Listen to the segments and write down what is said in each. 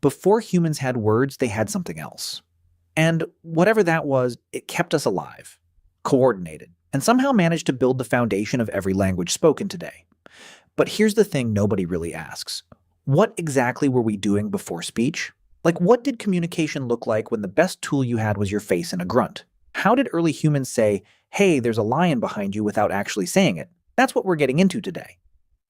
Before humans had words, they had something else. And whatever that was, it kept us alive, coordinated, and somehow managed to build the foundation of every language spoken today. But here's the thing nobody really asks. What exactly were we doing before speech? Like, what did communication look like when the best tool you had was your face and a grunt? How did early humans say, "Hey, there's a lion behind you," without actually saying it? That's what we're getting into today.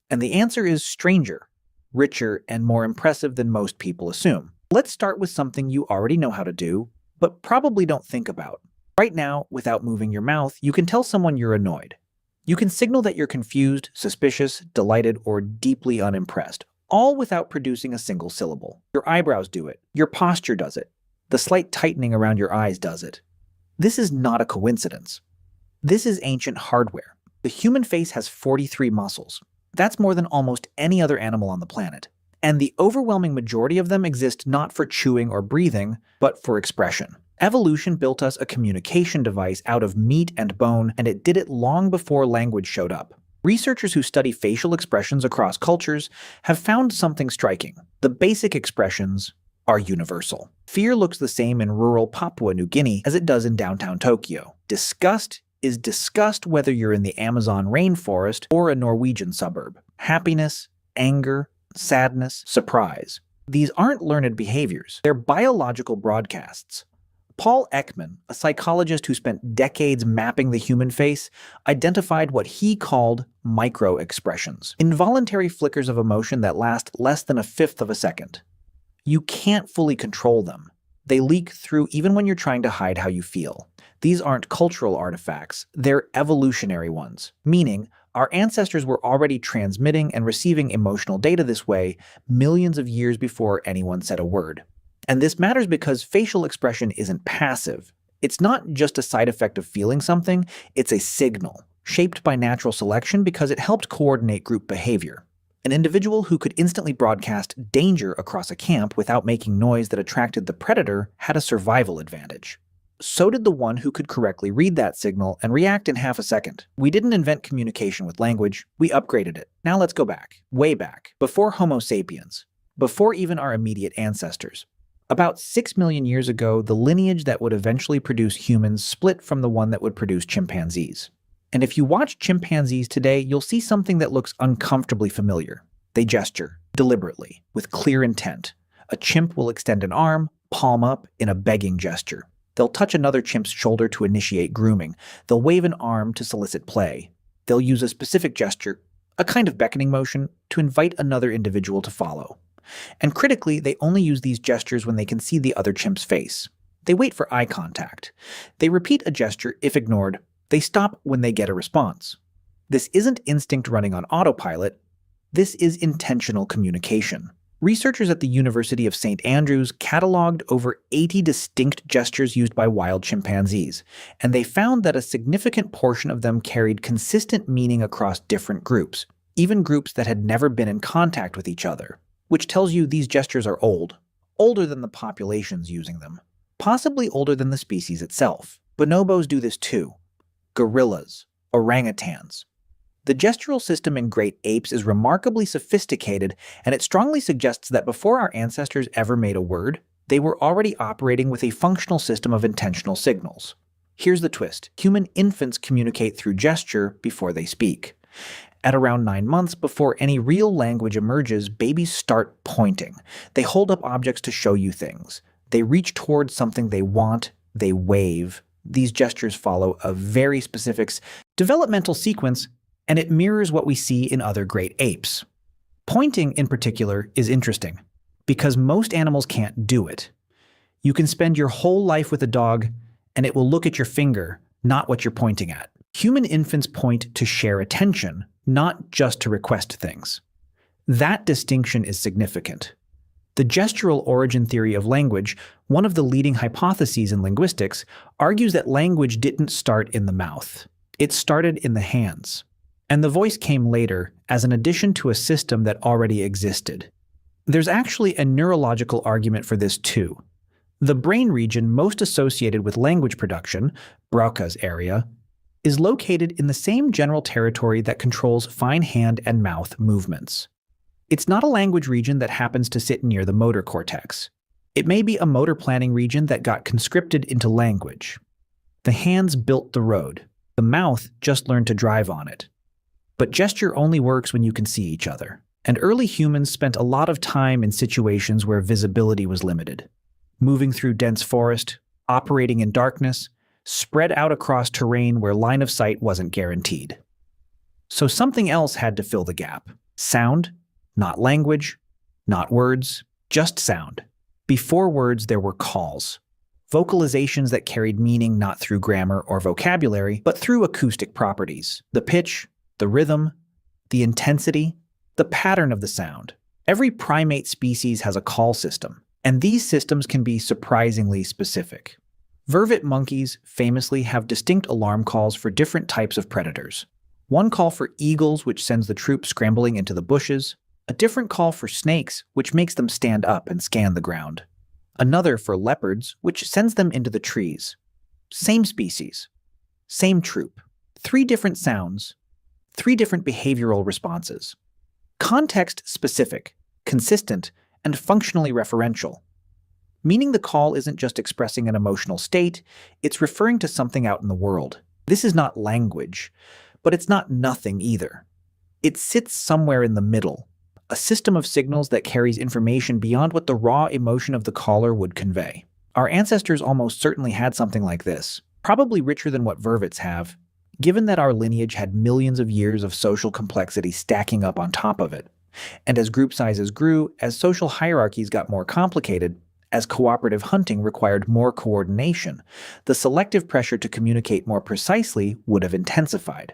And the answer is stranger, richer, and more impressive than most people assume. Let's start with something you already know how to do, but probably don't think about. Right now, without moving your mouth, you can tell someone you're annoyed. You can signal that you're confused, suspicious, delighted, or deeply unimpressed, all without producing a single syllable. Your eyebrows do it. Your posture does it. The slight tightening around your eyes does it. This is not a coincidence. This is ancient hardware. The human face has 43 muscles. That's more than almost any other animal on the planet. And the overwhelming majority of them exist not for chewing or breathing, but for expression. Evolution built us a communication device out of meat and bone, and it did it long before language showed up. Researchers who study facial expressions across cultures have found something striking. The basic expressions are universal. Fear looks the same in rural Papua New Guinea as it does in downtown Tokyo. Disgust is disgust whether you're in the Amazon rainforest or a Norwegian suburb. Happiness, anger, sadness, surprise. These aren't learned behaviors. They're biological broadcasts. Paul Ekman, a psychologist who spent decades mapping the human face, identified what he called micro-expressions, involuntary flickers of emotion that last less than a fifth of a second. You can't fully control them. They leak through even when you're trying to hide how you feel. These aren't cultural artifacts, they're evolutionary ones, meaning our ancestors were already transmitting and receiving emotional data this way millions of years before anyone said a word. And this matters because facial expression isn't passive. It's not just a side effect of feeling something, it's a signal, shaped by natural selection because it helped coordinate group behavior. An individual who could instantly broadcast danger across a camp without making noise that attracted the predator had a survival advantage. So did the one who could correctly read that signal and react in half a second. We didn't invent communication with language, we upgraded it. Now let's go back, way back, before Homo sapiens, before even our immediate ancestors. About 6 million years ago, the lineage that would eventually produce humans split from the one that would produce chimpanzees. And if you watch chimpanzees today, you'll see something that looks uncomfortably familiar. They gesture, deliberately, with clear intent. A chimp will extend an arm, palm up, in a begging gesture. They'll touch another chimp's shoulder to initiate grooming. They'll wave an arm to solicit play. They'll use a specific gesture, a kind of beckoning motion, to invite another individual to follow. And critically, they only use these gestures when they can see the other chimp's face. They wait for eye contact. They repeat a gesture if ignored. They stop when they get a response. This isn't instinct running on autopilot. This is intentional communication. Researchers at the University of St. Andrews cataloged over 80 distinct gestures used by wild chimpanzees, and they found that a significant portion of them carried consistent meaning across different groups, even groups that had never been in contact with each other. Which tells you these gestures are old, older than the populations using them, possibly older than the species itself. Bonobos do this too. Gorillas, orangutans. The gestural system in great apes is remarkably sophisticated, and it strongly suggests that before our ancestors ever made a word, they were already operating with a functional system of intentional signals. Here's the twist. Human infants communicate through gesture before they speak. At around 9 months, before any real language emerges, babies start pointing. They hold up objects to show you things. They reach towards something they want. They wave. These gestures follow a very specific developmental sequence, and it mirrors what we see in other great apes. Pointing, in particular, is interesting, because most animals can't do it. You can spend your whole life with a dog, and it will look at your finger, not what you're pointing at. Human infants point to share attention, not just to request things. That distinction is significant. The gestural origin theory of language, one of the leading hypotheses in linguistics, argues that language didn't start in the mouth. It started in the hands. And the voice came later as an addition to a system that already existed. There's actually a neurological argument for this too. The brain region most associated with language production, Broca's area, is located in the same general territory that controls fine hand and mouth movements. It's not a language region that happens to sit near the motor cortex. It may be a motor planning region that got conscripted into language. The hands built the road. The mouth just learned to drive on it. But gesture only works when you can see each other. And early humans spent a lot of time in situations where visibility was limited. Moving through dense forest, operating in darkness, spread out across terrain where line of sight wasn't guaranteed. So something else had to fill the gap. Sound, not language, not words, just sound. Before words, there were calls. Vocalizations that carried meaning not through grammar or vocabulary, but through acoustic properties. The pitch, the rhythm, the intensity, the pattern of the sound. Every primate species has a call system, and these systems can be surprisingly specific. Vervet monkeys famously have distinct alarm calls for different types of predators. One call for eagles, which sends the troop scrambling into the bushes. A different call for snakes, which makes them stand up and scan the ground. Another for leopards, which sends them into the trees. Same species, same troop. 3 different sounds, 3 different behavioral responses. Context-specific, consistent, and functionally referential. Meaning the call isn't just expressing an emotional state, it's referring to something out in the world. This is not language, but it's not nothing either. It sits somewhere in the middle, a system of signals that carries information beyond what the raw emotion of the caller would convey. Our ancestors almost certainly had something like this, probably richer than what vervets have, given that our lineage had millions of years of social complexity stacking up on top of it. And as group sizes grew, as social hierarchies got more complicated, as cooperative hunting required more coordination, the selective pressure to communicate more precisely would have intensified.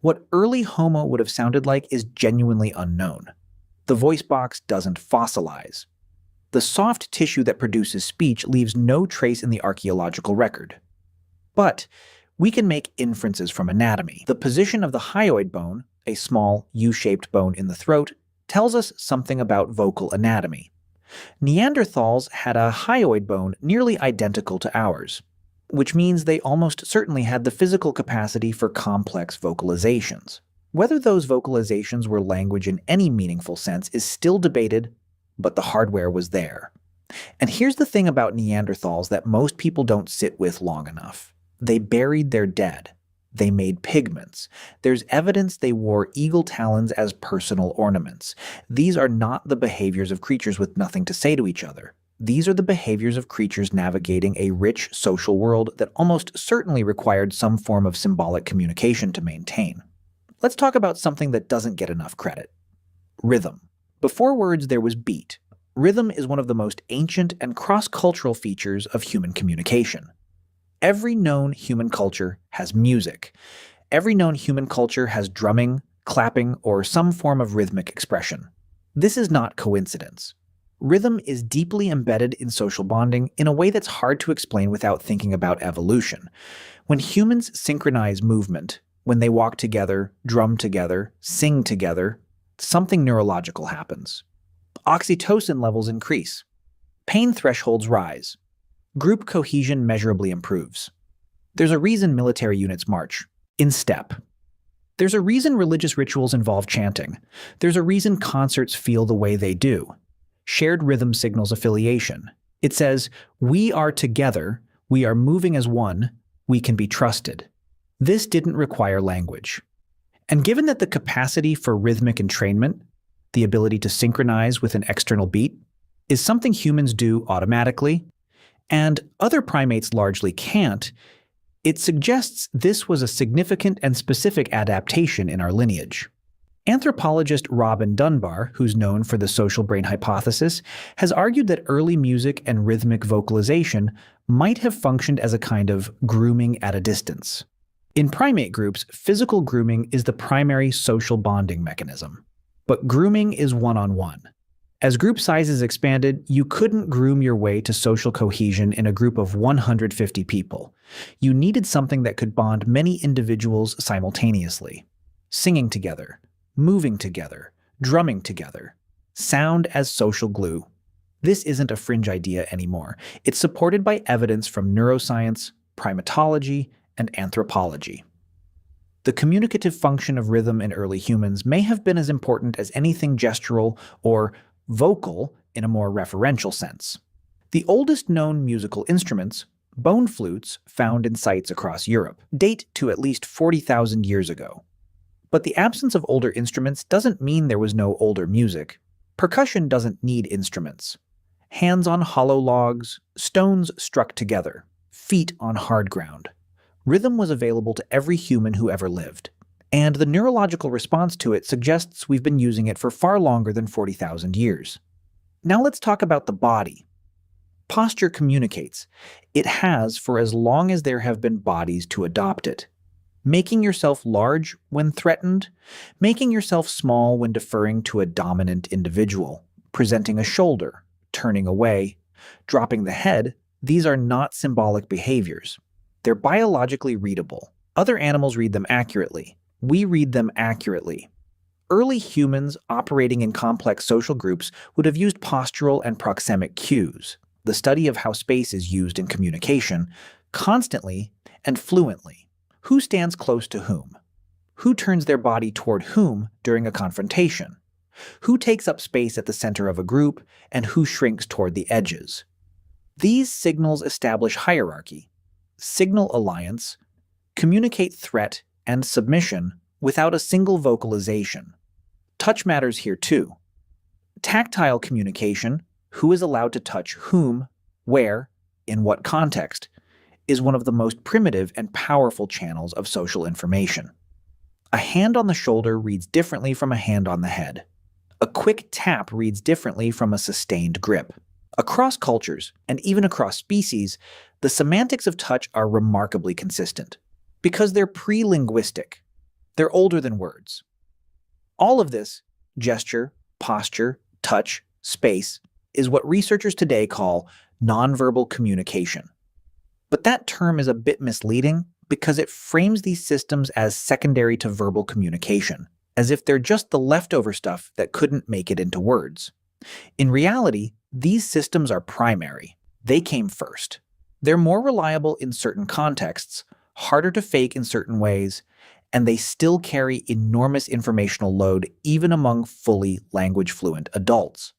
What early Homo would have sounded like is genuinely unknown. The voice box doesn't fossilize. The soft tissue that produces speech leaves no trace in the archaeological record. But we can make inferences from anatomy. The position of the hyoid bone, a small U-shaped bone in the throat, tells us something about vocal anatomy. Neanderthals had a hyoid bone nearly identical to ours, which means they almost certainly had the physical capacity for complex vocalizations. Whether those vocalizations were language in any meaningful sense is still debated, but the hardware was there. And here's the thing about Neanderthals that most people don't sit with long enough. They buried their dead. They made pigments. There's evidence they wore eagle talons as personal ornaments. These are not the behaviors of creatures with nothing to say to each other. These are the behaviors of creatures navigating a rich social world that almost certainly required some form of symbolic communication to maintain. Let's talk about something that doesn't get enough credit. Rhythm. Before words, there was beat. Rhythm is one of the most ancient and cross-cultural features of human communication. Every known human culture has music. Every known human culture has drumming, clapping, or some form of rhythmic expression. This is not coincidence. Rhythm is deeply embedded in social bonding in a way that's hard to explain without thinking about evolution. When humans synchronize movement, when they walk together, drum together, sing together, something neurological happens. Oxytocin levels increase. Pain thresholds rise. Group cohesion measurably improves. There's a reason military units march in step. There's a reason religious rituals involve chanting. There's a reason concerts feel the way they do. Shared rhythm signals affiliation. It says, we are together, we are moving as one, we can be trusted. This didn't require language. And given that the capacity for rhythmic entrainment, the ability to synchronize with an external beat, is something humans do automatically, and other primates largely can't, it suggests this was a significant and specific adaptation in our lineage. Anthropologist Robin Dunbar, who's known for the social brain hypothesis, has argued that early music and rhythmic vocalization might have functioned as a kind of grooming at a distance. In primate groups, physical grooming is the primary social bonding mechanism. But grooming is one-on-one. As group sizes expanded, you couldn't groom your way to social cohesion in a group of 150 people. You needed something that could bond many individuals simultaneously. Singing together, moving together, drumming together. Sound as social glue. This isn't a fringe idea anymore. It's supported by evidence from neuroscience, primatology, and anthropology. The communicative function of rhythm in early humans may have been as important as anything gestural or vocal in a more referential sense. The oldest known musical instruments, bone flutes found in sites across Europe, date to at least 40,000 years ago. But the absence of older instruments doesn't mean there was no older music. Percussion doesn't need instruments. Hands on hollow logs, stones struck together, feet on hard ground. Rhythm was available to every human who ever lived, and the neurological response to it suggests we've been using it for far longer than 40,000 years. Now let's talk about the body. Posture communicates. It has for as long as there have been bodies to adopt it. Making yourself large when threatened, making yourself small when deferring to a dominant individual, presenting a shoulder, turning away, dropping the head, these are not symbolic behaviors. They're biologically readable. Other animals read them accurately. We read them accurately. Early humans operating in complex social groups would have used postural and proxemic cues, the study of how space is used in communication, constantly and fluently. Who stands close to whom? Who turns their body toward whom during a confrontation? Who takes up space at the center of a group, and who shrinks toward the edges? These signals establish hierarchy, signal alliance, communicate threat and submission without a single vocalization. Touch matters here too. Tactile communication, who is allowed to touch whom, where, in what context, is one of the most primitive and powerful channels of social information. A hand on the shoulder reads differently from a hand on the head. A quick tap reads differently from a sustained grip. Across cultures, and even across species, the semantics of touch are remarkably consistent, because they're pre-linguistic. They're older than words. All of this, gesture, posture, touch, space, is what researchers today call nonverbal communication. But that term is a bit misleading because it frames these systems as secondary to verbal communication, as if they're just the leftover stuff that couldn't make it into words. In reality, these systems are primary. They came first. They're more reliable in certain contexts, harder to fake in certain ways, and they still carry enormous informational load even among fully language-fluent adults.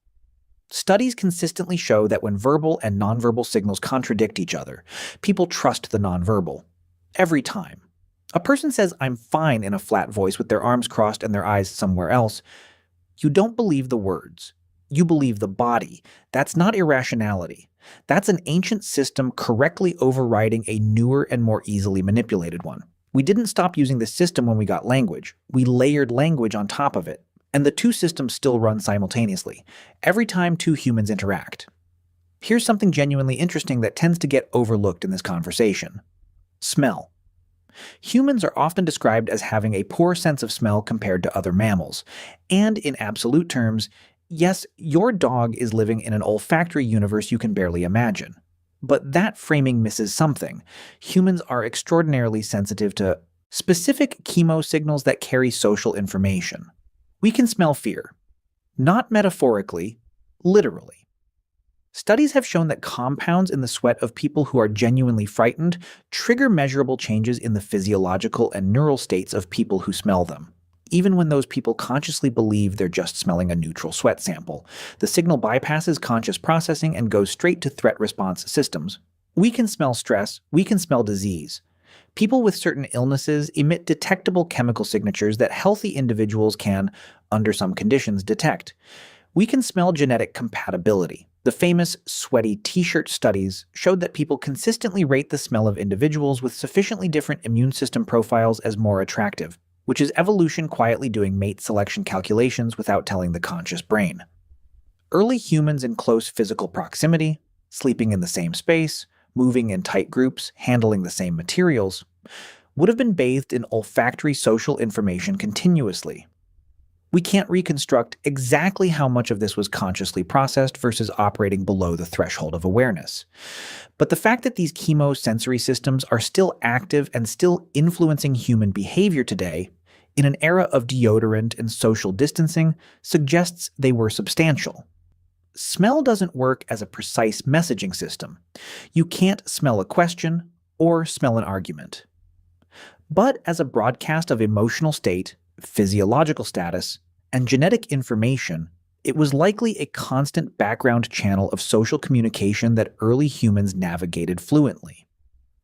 Studies consistently show that when verbal and nonverbal signals contradict each other, people trust the nonverbal. Every time. A person says, "I'm fine," in a flat voice with their arms crossed and their eyes somewhere else. You don't believe the words. You believe the body. That's not irrationality. That's an ancient system correctly overriding a newer and more easily manipulated one. We didn't stop using this system when we got language. We layered language on top of it. And the two systems still run simultaneously, every time two humans interact. Here's something genuinely interesting that tends to get overlooked in this conversation. Smell. Humans are often described as having a poor sense of smell compared to other mammals. And in absolute terms, yes, your dog is living in an olfactory universe you can barely imagine. But that framing misses something. Humans are extraordinarily sensitive to specific chemosignals that carry social information. We can smell fear. Not metaphorically, literally. Studies have shown that compounds in the sweat of people who are genuinely frightened trigger measurable changes in the physiological and neural states of people who smell them. Even when those people consciously believe they're just smelling a neutral sweat sample, the signal bypasses conscious processing and goes straight to threat response systems. We can smell stress, we can smell disease. People with certain illnesses emit detectable chemical signatures that healthy individuals can, under some conditions, detect. We can smell genetic compatibility. The famous sweaty t-shirt studies showed that people consistently rate the smell of individuals with sufficiently different immune system profiles as more attractive, which is evolution quietly doing mate selection calculations without telling the conscious brain. Early humans in close physical proximity, sleeping in the same space, moving in tight groups, handling the same materials, would have been bathed in olfactory social information continuously. We can't reconstruct exactly how much of this was consciously processed versus operating below the threshold of awareness. But the fact that these chemosensory systems are still active and still influencing human behavior today, in an era of deodorant and social distancing, suggests they were substantial. Smell doesn't work as a precise messaging system. You can't smell a question or smell an argument. but as a broadcast of emotional state, physiological status, and genetic information. It was likely a constant background channel of social communication that early humans navigated fluently.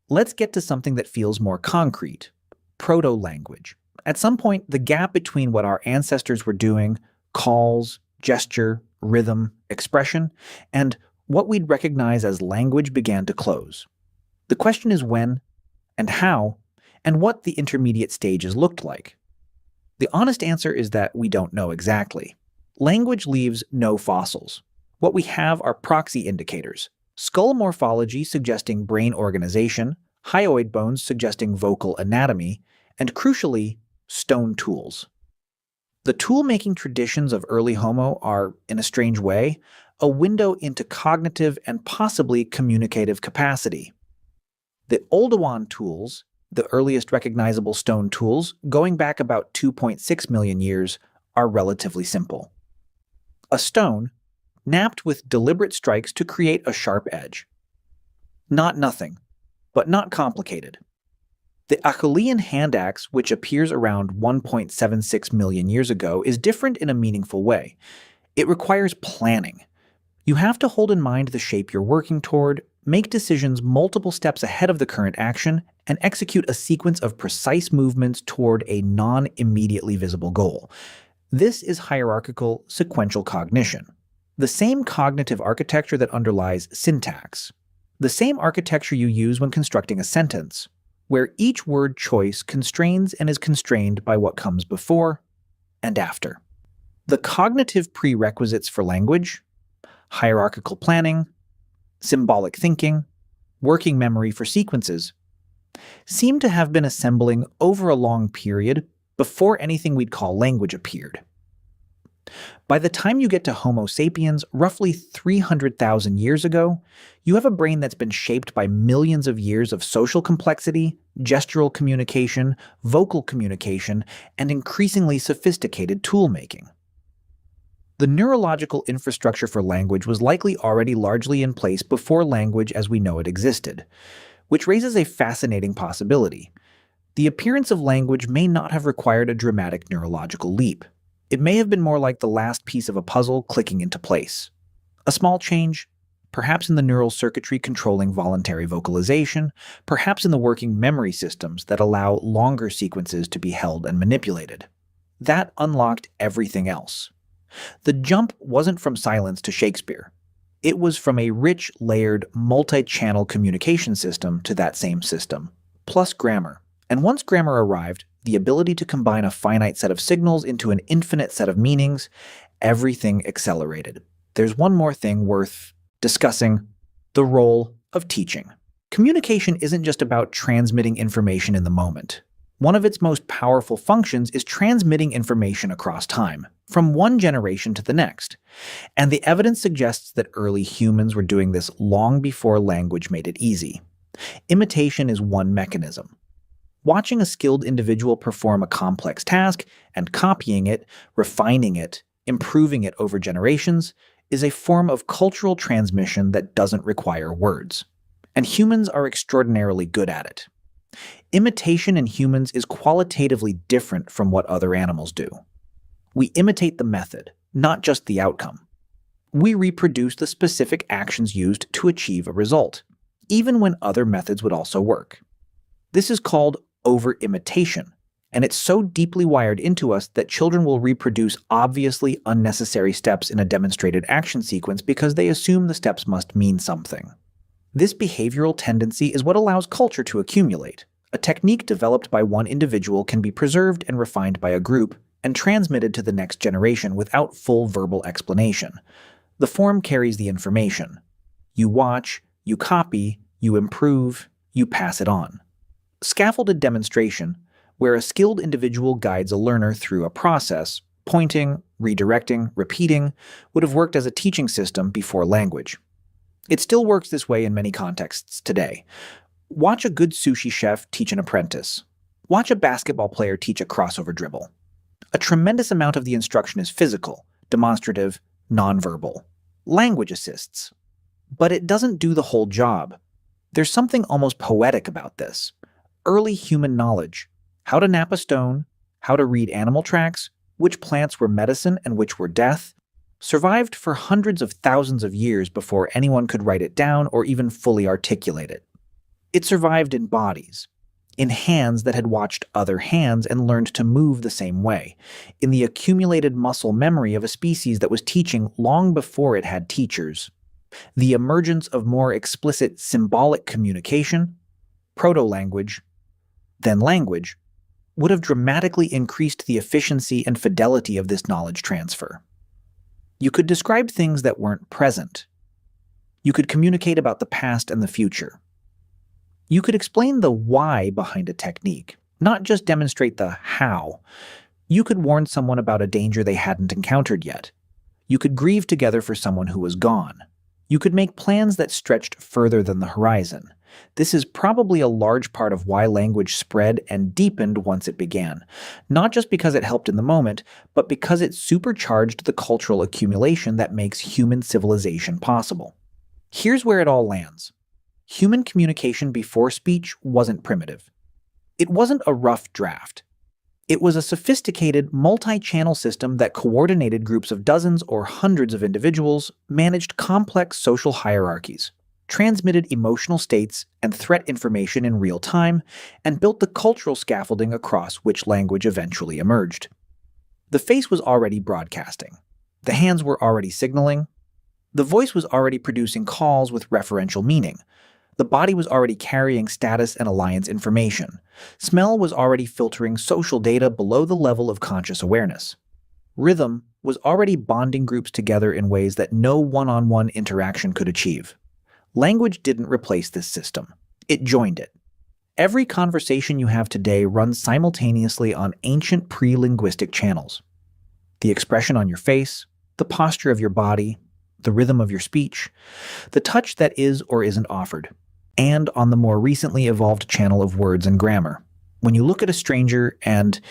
Let's get to something that feels more concrete: proto-language. At some point, the gap between what our ancestors were doing, calls, gesture, rhythm, expression, and what we'd recognize as language began to close. The question is when, and how, and what the intermediate stages looked like. The honest answer is that we don't know exactly. Language leaves no fossils. What we have are proxy indicators: skull morphology suggesting brain organization, hyoid bones suggesting vocal anatomy, and crucially, stone tools. The tool-making traditions of early Homo are, in a strange way, a window into cognitive and possibly communicative capacity. The Oldowan tools, the earliest recognizable stone tools, going back about 2.6 million years, are relatively simple. A stone, knapped with deliberate strikes to create a sharp edge. Not nothing, but not complicated. The Acheulean hand axe, which appears around 1.76 million years ago, is different in a meaningful way. It requires planning. You have to hold in mind the shape you're working toward, make decisions multiple steps ahead of the current action, and execute a sequence of precise movements toward a non-immediately visible goal. This is hierarchical, sequential cognition. The same cognitive architecture that underlies syntax. The same architecture you use when constructing a sentence, where each word choice constrains and is constrained by what comes before and after. The cognitive prerequisites for language: hierarchical planning, symbolic thinking, working memory for sequences, seem to have been assembling over a long period before anything we'd call language appeared. By the time you get to Homo sapiens, roughly 300,000 years ago, you have a brain that's been shaped by millions of years of social complexity, gestural communication, vocal communication, and increasingly sophisticated tool-making. The neurological infrastructure for language was likely already largely in place before language as we know it existed, which raises a fascinating possibility. The appearance of language may not have required a dramatic neurological leap. It may have been more like the last piece of a puzzle clicking into place. A small change, perhaps in the neural circuitry controlling voluntary vocalization, perhaps in the working memory systems that allow longer sequences to be held and manipulated. That unlocked everything else. The jump wasn't from silence to Shakespeare. It was from a rich, layered, multi-channel communication system to that same system, plus grammar. And once grammar arrived, the ability to combine a finite set of signals into an infinite set of meanings, everything accelerated. There's one more thing worth discussing: the role of teaching. Communication isn't just about transmitting information in the moment. One of its most powerful functions is transmitting information across time, from one generation to the next. And the evidence suggests that early humans were doing this long before language made it easy. Imitation is one mechanism. Watching a skilled individual perform a complex task and copying it, refining it, improving it over generations is a form of cultural transmission that doesn't require words. And humans are extraordinarily good at it. Imitation in humans is qualitatively different from what other animals do. We imitate the method, not just the outcome. We reproduce the specific actions used to achieve a result, even when other methods would also work. This is called over-imitation, and it's so deeply wired into us that children will reproduce obviously unnecessary steps in a demonstrated action sequence because they assume the steps must mean something. This behavioral tendency is what allows culture to accumulate. A technique developed by one individual can be preserved and refined by a group and transmitted to the next generation without full verbal explanation. The form carries the information. You watch, you copy, you improve, you pass it on. Scaffolded demonstration, where a skilled individual guides a learner through a process, pointing, redirecting, repeating, would have worked as a teaching system before language. It still works this way in many contexts today. Watch a good sushi chef teach an apprentice. Watch a basketball player teach a crossover dribble. A tremendous amount of the instruction is physical, demonstrative, nonverbal. Language assists. But it doesn't do the whole job. There's something almost poetic about this. Early human knowledge, how to nap a stone, how to read animal tracks, which plants were medicine and which were death, survived for hundreds of thousands of years before anyone could write it down or even fully articulate it. It survived in bodies, in hands that had watched other hands and learned to move the same way, in the accumulated muscle memory of a species that was teaching long before it had teachers. The emergence of more explicit symbolic communication, proto-language, then language, would have dramatically increased the efficiency and fidelity of this knowledge transfer. You could describe things that weren't present. You could communicate about the past and the future. You could explain the why behind a technique, not just demonstrate the how. You could warn someone about a danger they hadn't encountered yet. You could grieve together for someone who was gone. You could make plans that stretched further than the horizon. This is probably a large part of why language spread and deepened once it began, not just because it helped in the moment, but because it supercharged the cultural accumulation that makes human civilization possible. Here's where it all lands. Human communication before speech wasn't primitive. It wasn't a rough draft. It was a sophisticated, multi-channel system that coordinated groups of dozens or hundreds of individuals, managed complex social hierarchies, transmitted emotional states and threat information in real time, and built the cultural scaffolding across which language eventually emerged. The face was already broadcasting. The hands were already signaling. The voice was already producing calls with referential meaning. The body was already carrying status and alliance information. Smell was already filtering social data below the level of conscious awareness. Rhythm was already bonding groups together in ways that no one-on-one interaction could achieve. Language didn't replace this system. It joined it. Every conversation you have today runs simultaneously on ancient pre-linguistic channels. The expression on your face, the posture of your body, the rhythm of your speech, the touch that is or isn't offered, and on the more recently evolved channel of words and grammar. When you look at a stranger and,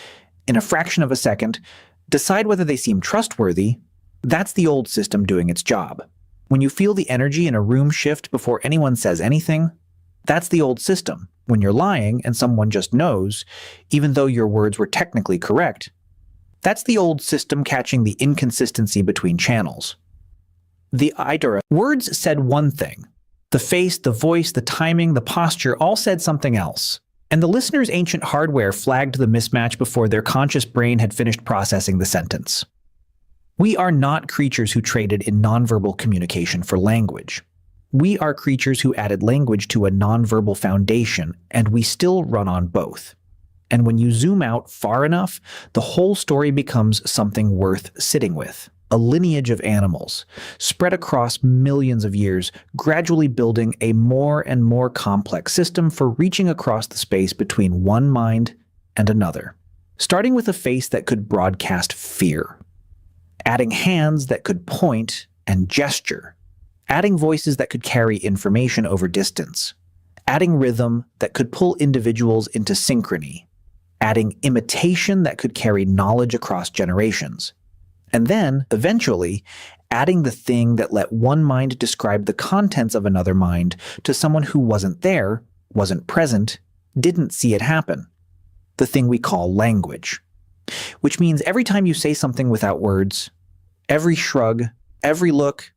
in a fraction of a second, decide whether they seem trustworthy, that's the old system doing its job. When you feel the energy in a room shift before anyone says anything, that's the old system. When you're lying and someone just knows, even though your words were technically correct, that's the old system catching the inconsistency between channels. The Idura words said one thing. The face, the voice, the timing, the posture all said something else. And the listener's ancient hardware flagged the mismatch before their conscious brain had finished processing the sentence. We are not creatures who traded in nonverbal communication for language. We are creatures who added language to a nonverbal foundation, and we still run on both. And when you zoom out far enough, the whole story becomes something worth sitting with. A lineage of animals, spread across millions of years, gradually building a more and more complex system for reaching across the space between one mind and another. Starting with a face that could broadcast fear, adding hands that could point and gesture, adding voices that could carry information over distance, adding rhythm that could pull individuals into synchrony, adding imitation that could carry knowledge across generations. And then, eventually, adding the thing that let one mind describe the contents of another mind to someone who wasn't there, wasn't present, didn't see it happen. The thing we call language. Which means every time you say something without words, every shrug, every look,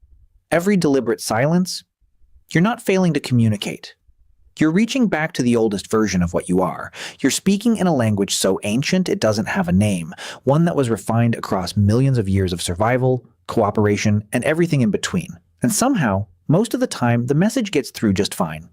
every deliberate silence, you're not failing to communicate. You're reaching back to the oldest version of what you are. You're speaking in a language so ancient it doesn't have a name, one that was refined across millions of years of survival, cooperation, and everything in between. And somehow, most of the time, the message gets through just fine.